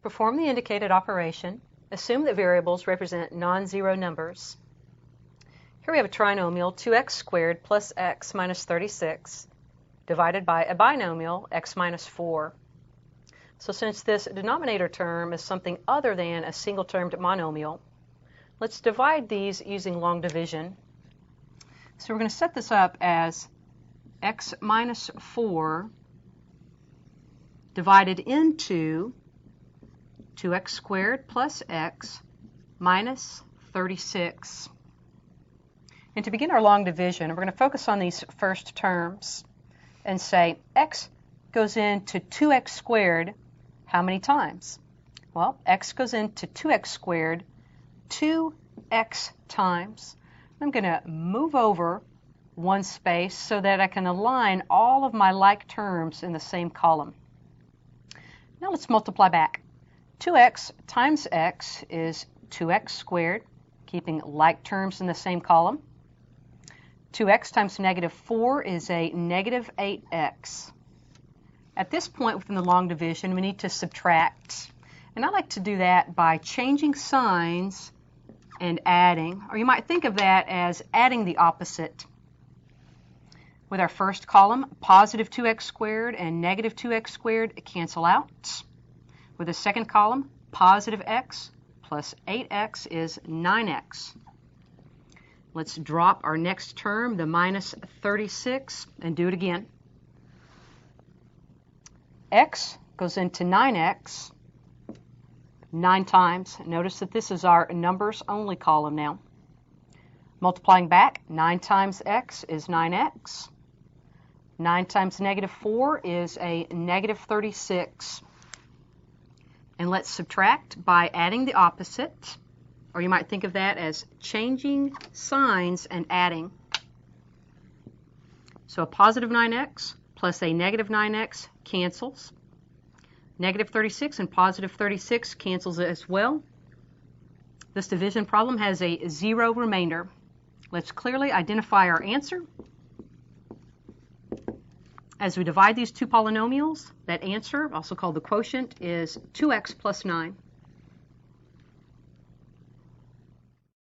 Perform the indicated operation. Assume that variables represent non-zero numbers. Here we have a trinomial 2x squared plus x minus 36 divided by a binomial x minus 4. So since this denominator term is something other than a single-termed monomial, let's divide these using long division. So we're going to set this up as x minus 4 divided into 2x squared plus x minus 36. And to begin our long division, we're going to focus on these first terms and say x goes into 2x squared how many times? Well, x goes into 2x squared 2x times. I'm going to move over one space so that I can align all of my like terms in the same column. Now let's multiply back. 2x times x is 2x squared, keeping like terms in the same column. 2x times negative 4 is a negative 8x. At this point within the long division, we need to subtract. And I like to do that by changing signs and adding. Or you might think of that as adding the opposite. With our first column, positive 2x squared and negative 2x squared cancel out. With the second column, positive x plus 8x is 9x. Let's drop our next term, the minus 36, and do it again. X goes into 9x 9 times. Notice that this is our numbers only column now. Multiplying back, 9 times x is 9x. 9 times negative 4 is a negative 36. And let's subtract by adding the opposite. Or you might think of that as changing signs and adding. So a positive 9x plus a negative 9x cancels. Negative 36 and positive 36 cancels as well. This division problem has a 0 remainder. Let's clearly identify our answer. As we divide these two polynomials, that answer, also called the quotient, is 2x plus 9.